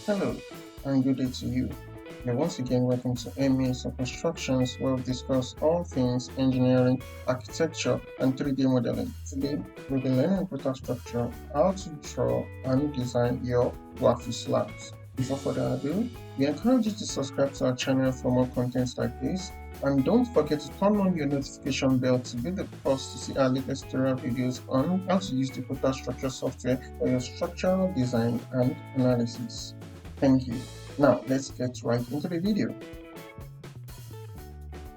Hello, and good day to you. You're once again welcome to MAs of Constructions, where we discuss all things engineering, architecture, and 3D modeling. Today, we'll be learning Protastructure, how to draw and design your waffle slabs. Before further ado, we encourage you to subscribe to our channel for more contents like this, and don't forget to turn on your notification bell to be the first to see our latest tutorial videos on how to use the Protastructure software for your structural design and analysis. Thank you. Now let's get right into the video.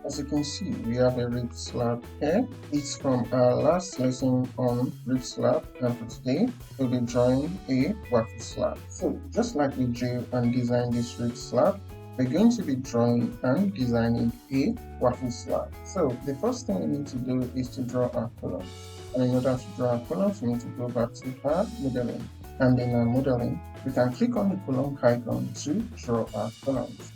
As you can see, we have a rib slab here. It's from our last lesson on rib slab, and for today we'll be drawing a waffle slab. So just like we drew and designed this rib slab, we're going to be drawing and designing a waffle slab. So the first thing we need to do is to draw our columns. And in order to draw our columns, we need to go back to our modeling. And in our modeling, we can click on the column icon to draw our columns.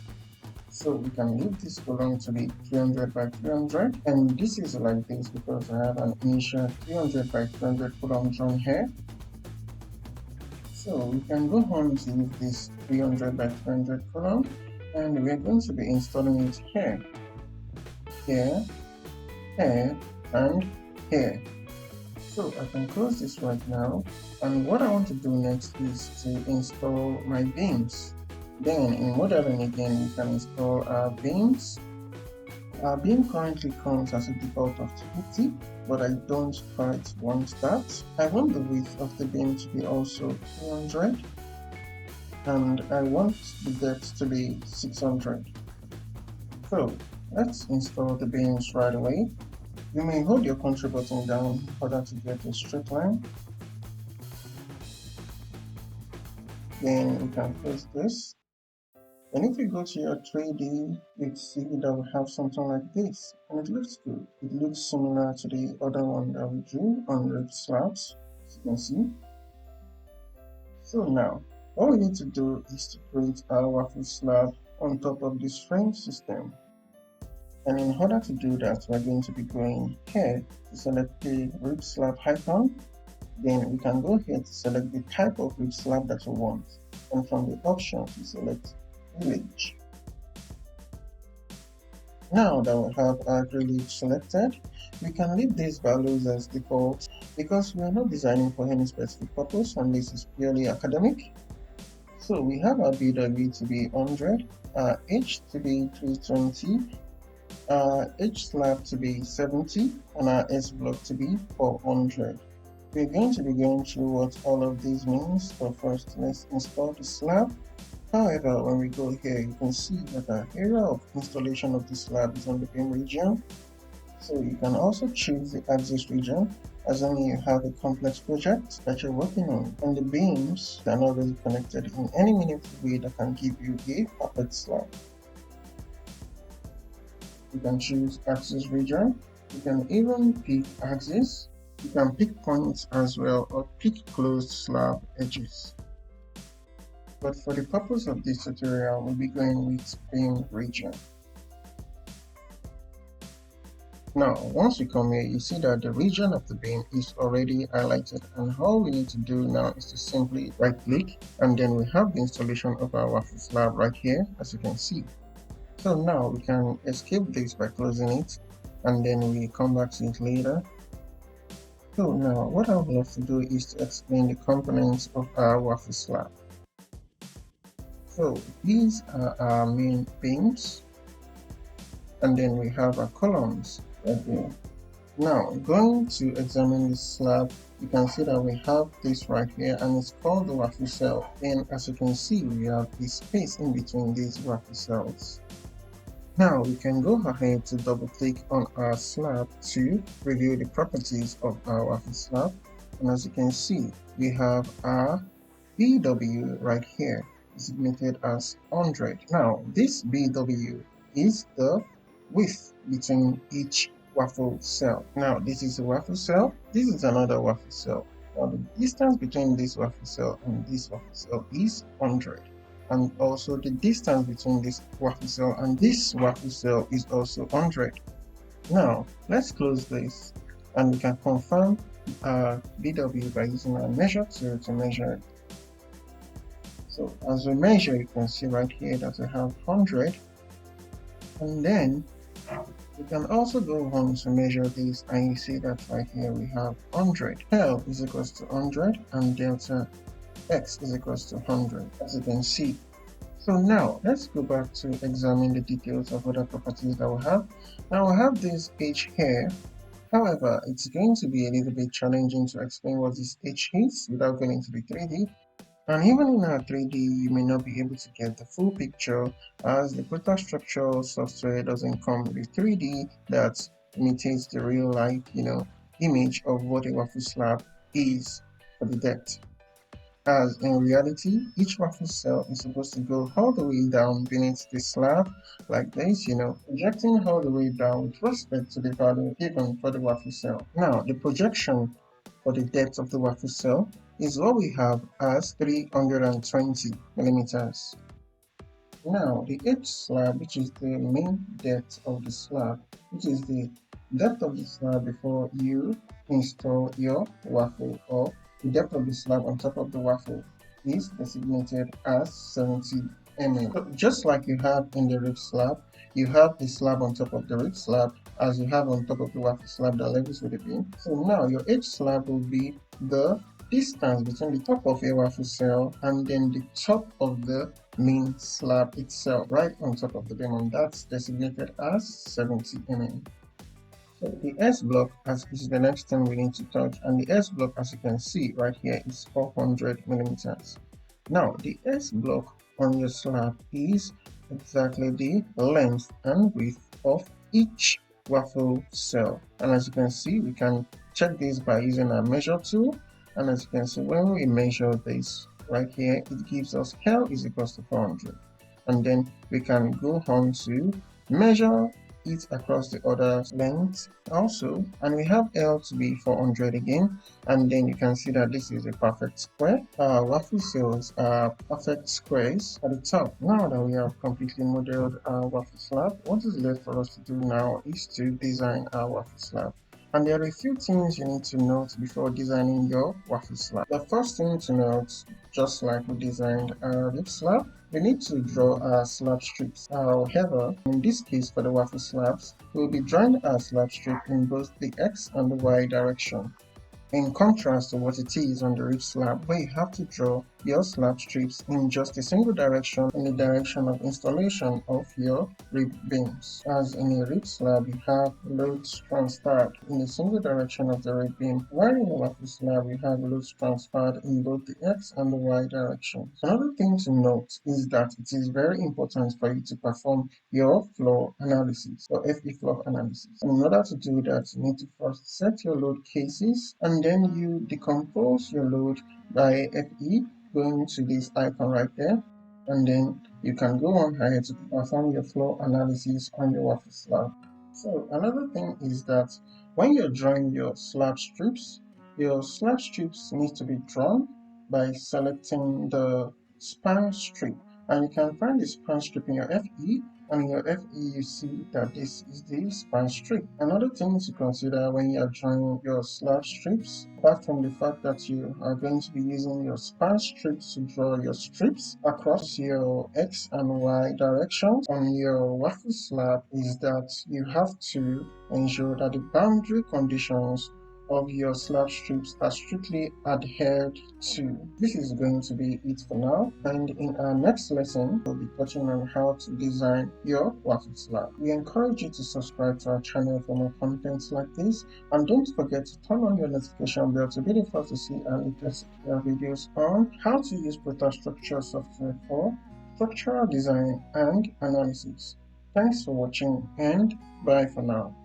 So we can leave this column to be 300 by 300, and this is like this because I have an initial 300 by 300 column drawn here. So we can go on to use this 300 by 300 column, and we are going to be installing it here, here, here, and here. So I can close this right now, and what I want to do next is to install my beams. Then in modeling again, we can install our beams. Our beam currently comes as a default of 250, but I don't quite want that. I want the width of the beam to be also 200, and I want the depth to be 600. So let's install the beams right away. You may hold your control button down in order to get a straight line. Then we can close this. And if you go to your 3D, you'd see that we have something like this, and it looks good. It looks similar to the other one that we drew on rib slabs, as you can see. So now, all we need to do is to create our waffle slab on top of this frame system. And in order to do that, we're going to be going here to select the rib slab icon. Then we can go here to select the type of rib slab that we want. And from the options, we select Grillage. Now that we have our grillage selected, we can leave these values as default because we are not designing for any specific purpose, and this is purely academic. So we have our BW to be 100, our H to be 320, our H slab to be 70, and our S block to be 400. We're going to be going through what all of these means, but first let's install the slab. However, when we go here, you can see that the area of installation of the slab is on the beam region. So you can also choose the axis region, as only you have a complex project that you're working on, and the beams are not really connected in any meaningful way that can give you a perfect slab. You can choose axis region. You can even pick axis. You can pick points as well, or pick closed slab edges. But for the purpose of this tutorial, we'll be going with beam region. Now, once you come here, you see that the region of the beam is already highlighted, and all we need to do now is to simply right click, and then we have the installation of our waffle slab right here, as you can see. So now we can escape this by closing it, and then we come back to it later. So now what I would love to do is to explain the components of our waffle slab. So these are our main beams, and then we have our columns right here. Now going to examine the slab, you can see that we have this right here, and it's called the waffle cell. And as you can see, we have this space in between these waffle cells. Now we can go ahead to double click on our slab to review the properties of our waffle slab, and as you can see, we have our BW right here, designated as 100. Now this BW is the width between each waffle cell. Now this is a waffle cell, this is another waffle cell. Now the distance between this waffle cell and this waffle cell is 100, and also the distance between this waffle cell and this waffle cell is also 100. Now let's close this, and we can confirm our BW by using our measure tool to measure it. So as we measure, you can see right here that we have 100, and then you can also go on to measure this, and you see that right here we have 100. L is equals to 100 and delta x is equals to 100, as you can see. So now let's go back to examine the details of other properties that we have. Now we have this h here. However, it's going to be a little bit challenging to explain what this h is without going into the 3D. And even in our 3D, you may not be able to get the full picture, as the Protastructure software doesn't come with a 3D that imitates the real life, image of what a waffle slab is for the depth. As in reality, each waffle cell is supposed to go all the way down beneath the slab like this, projecting all the way down with respect to the value given for the waffle cell. Now, the projection for the depth of the waffle cell is what we have as 320 millimeters. Now, the edge slab, which is the main depth of the slab, which is the depth of the slab before you install your waffle, or the depth of the slab on top of the waffle, is designated as 70 mm. So just like you have in the rib slab, you have the slab on top of the rib slab, as you have on top of the waffle slab that levels with the beam. So now your edge slab will be the distance between the top of your waffle cell and then the top of the main slab itself, right on top of the beam, and that's designated as 70 mm. So the S block, as is the next thing we need to touch, and the S block, as you can see right here, is 400 millimeters. Now the S block on your slab is exactly the length and width of each waffle cell, and as you can see, we can check this by using our measure tool. And as you can see, when we measure this right here, it gives us L is equals to 400, and then we can go on to measure it across the other lengths also, and we have L to be 400 again, and then you can see that this is a perfect square. Waffle cells are perfect squares at the top. Now that we have completely modeled our waffle slab, what is left for us to do now is to design our waffle slab. And there are a few things you need to note before designing your waffle slab. The first thing to note, just like we designed our rib slab, we need to draw our slab strips. However, in this case for the waffle slabs, we'll be drawing our slab strip in both the X and the Y direction, in contrast to what it is on the rib slab, where you have to draw your slab strips in just a single direction, in the direction of installation of your rib beams. As in a rib slab, you have loads transferred in a single direction of the rib beam, while in a waffle slab, you have loads transferred in both the X and the Y directions. Another thing to note is that it is very important for you to perform your flow analysis, or FE flow analysis. And in order to do that, you need to first set your load cases, and then you decompose your load by FE, going to this icon right there, and then you can go on ahead to perform your flow analysis on your waffle slab. So another thing is that when you're drawing your slab strips need to be drawn by selecting the span strip, and you can find the span strip in your FE, and in your FE you see that this is the span strip. Another thing to consider when you are drawing your slab strips, apart from the fact that you are going to be using your span strips to draw your strips across your X and Y directions on your waffle slab, is that you have to ensure that the boundary conditions of your slab strips are strictly adhered to. This is going to be it for now, and in our next lesson we'll be touching on how to design your waffle slab. We encourage you to subscribe to our channel for more contents like this, and don't forget to turn on your notification bell to be the first to see our latest videos on how to use Protastructure software for structural design and analysis. Thanks for watching, and bye for now.